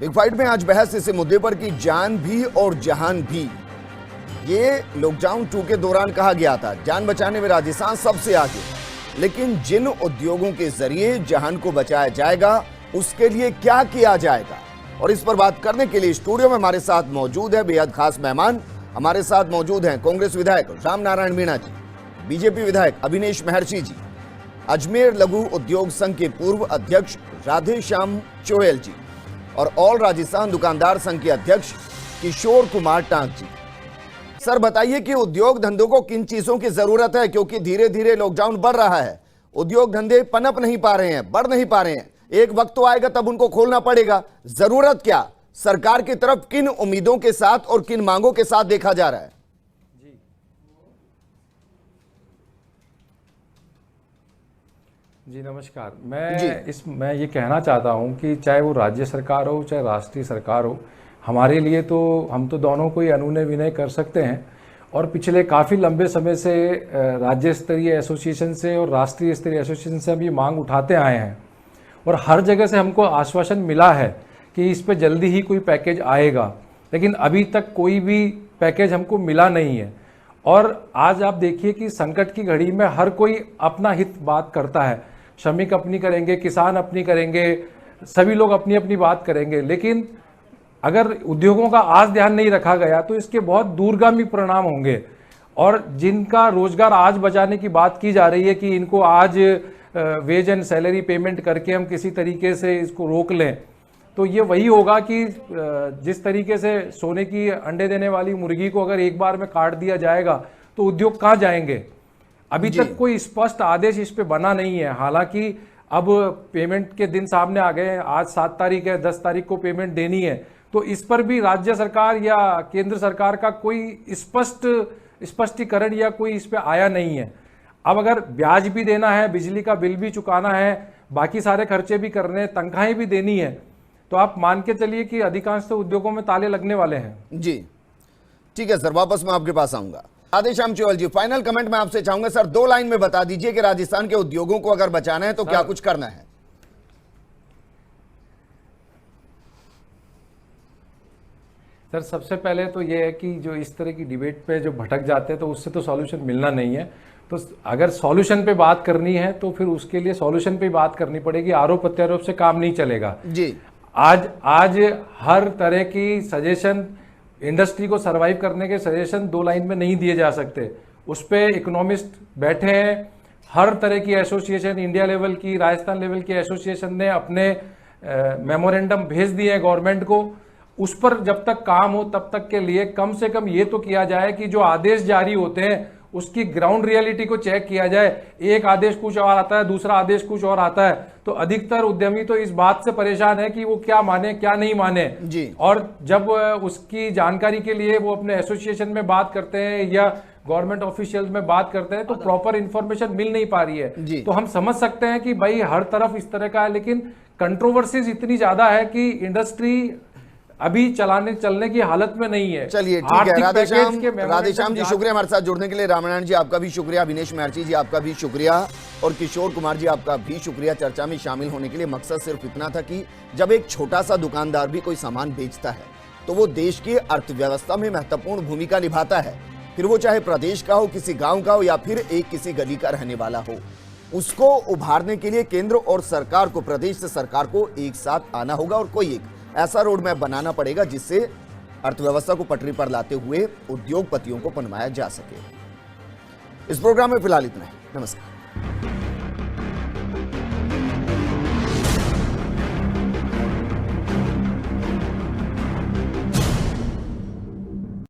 Big fight में आज बहस इस मुद्दे पर कि जान भी और जहान भी। ये लॉकडाउन 2 के दौरान कहा गया था, जान बचाने में राजस्थान सबसे आगे, लेकिन जिन उद्योगों के जरिए जहान को बचाया जाएगा उसके लिए क्या किया जाएगा, और इस पर बात करने के लिए स्टूडियो में हमारे साथ मौजूद है बेहद खास मेहमान। हमारे साथ मौजूद हैं कांग्रेस विधायक राम नारायण मीणा जी, बीजेपी विधायक अभिनेश महर्षि जी, अजमेर लघु उद्योग संघ के पूर्व अध्यक्ष राधेश्याम चोहेल जी और ऑल राजस्थान दुकानदार संघ के अध्यक्ष किशोर कुमार टांक जी। सर बताइए कि उद्योग धंधों को किन चीजों की जरूरत है, क्योंकि धीरे धीरे लॉकडाउन बढ़ रहा है, उद्योग धंधे पनप नहीं पा रहे हैं, बढ़ नहीं पा रहे हैं, एक वक्त तो आएगा तब उनको खोलना पड़ेगा। जरूरत क्या, सरकार की तरफ किन उम्मीदों के साथ और किन मांगों के साथ देखा जा रहा है? जी नमस्कार। मैं ये कहना चाहता हूँ कि चाहे वो राज्य सरकार हो चाहे राष्ट्रीय सरकार हो, हमारे लिए तो हम तो दोनों को ही अनुनय विनय कर सकते हैं, और पिछले काफ़ी लंबे समय से राज्य स्तरीय एसोसिएशन से और राष्ट्रीय स्तरीय एसोसिएशन से हम ये मांग उठाते आए हैं, और हर जगह से हमको आश्वासन मिला है कि इस पे जल्दी ही कोई पैकेज आएगा, लेकिन अभी तक कोई भी पैकेज हमको मिला नहीं है। और आज आप देखिए कि संकट की घड़ी में हर कोई अपना हित बात करता है, श्रमिक अपनी करेंगे, किसान अपनी करेंगे, सभी लोग अपनी अपनी बात करेंगे, लेकिन अगर उद्योगों का आज ध्यान नहीं रखा गया तो इसके बहुत दूरगामी परिणाम होंगे। और जिनका रोजगार आज बचाने की बात की जा रही है कि इनको आज वेज एंड सैलरी पेमेंट करके हम किसी तरीके से इसको रोक लें, तो ये वही होगा कि जिस तरीके से सोने की अंडे देने वाली मुर्गी को अगर एक बार में काट दिया जाएगा तो उद्योग कहाँ जाएंगे। अभी तक कोई स्पष्ट आदेश इस पे बना नहीं है। हालांकि अब पेमेंट के दिन सामने आ गए, आज 7 तारीख है, 10 तारीख को पेमेंट देनी है, तो इस पर भी राज्य सरकार या केंद्र सरकार का कोई स्पष्टीकरण या कोई इस पे आया नहीं है। अब अगर ब्याज भी देना है, बिजली का बिल भी चुकाना है, बाकी सारे खर्चे भी करने, तनख्वाहें भी देनी है, तो आप मान के चलिए कि अधिकांश तो उद्योगों में ताले लगने वाले हैं। जी ठीक है सर, वापस मैं आपके पास आऊंगा। राधेश्याम चोहेल जी, फाइनल कमेंट मैं आपसे चाहूंगा सर, 2 लाइन में बता दीजिए कि राजस्थान के उद्योगों को अगर बचाना है तो क्या कुछ करना है? सर सबसे पहले तो ये है कि जो इस तरह की डिबेट पे जो भटक जाते हैं तो उससे तो सॉल्यूशन मिलना नहीं है। तो अगर सॉल्यूशन पे बात करनी है तो फिर उसके लिए सॉल्यूशन पे बात करनी पड़ेगी, आरोप प्रत्यारोप से काम नहीं चलेगा जी। आज हर तरह की सजेशन, इंडस्ट्री को सरवाइव करने के सजेशन 2 लाइन में नहीं दिए जा सकते। उस पर इकोनॉमिस्ट बैठे हैं, हर तरह की एसोसिएशन, इंडिया लेवल की, राजस्थान लेवल की एसोसिएशन ने अपने मेमोरेंडम भेज दिए हैं गवर्नमेंट को। उस पर जब तक काम हो तब तक के लिए कम से कम ये तो किया जाए कि जो आदेश जारी होते हैं उसकी ग्राउंड रियलिटी को चेक किया जाए। एक आदेश कुछ और आता है, दूसरा आदेश कुछ और आता है, तो अधिकतर उद्यमी तो इस बात से परेशान है कि वो क्या माने क्या नहीं माने जी। और जब उसकी जानकारी के लिए वो अपने एसोसिएशन में बात करते हैं या गवर्नमेंट ऑफिशियल में बात करते हैं तो प्रॉपर इंफॉर्मेशन मिल नहीं पा रही है। तो हम समझ सकते हैं कि भाई हर तरफ इस तरह का है, लेकिन कंट्रोवर्सीज इतनी ज्यादा है कि इंडस्ट्री अभी चलने की हालत में नहीं है। चलिए ठीक है, राधेश्याम जी शुक्रिया हमारे साथ जुड़ने के लिए। रामनारायण जी आपका भी शुक्रिया, अभिनेश महर्षि जी आपका भी शुक्रिया, और किशोर कुमार जी आपका भी शुक्रिया चर्चा में शामिल होने के लिए। मकसद सिर्फ इतना था कि जब एक छोटा सा दुकानदार भी कोई सामान बेचता है तो वो देश की अर्थव्यवस्था में महत्वपूर्ण भूमिका निभाता है, फिर वो चाहे प्रदेश का हो, किसी गाँव का हो, या फिर एक किसी गली का रहने वाला हो। उसको उभारने के लिए केंद्र और सरकार को, प्रदेश से सरकार को एक साथ आना होगा और कोई एक ऐसा रोड मैप बनाना पड़ेगा जिससे अर्थव्यवस्था को पटरी पर लाते हुए उद्योगपतियों को पनवाया जा सके। इस प्रोग्राम में फिलहाल इतना है। नमस्कार।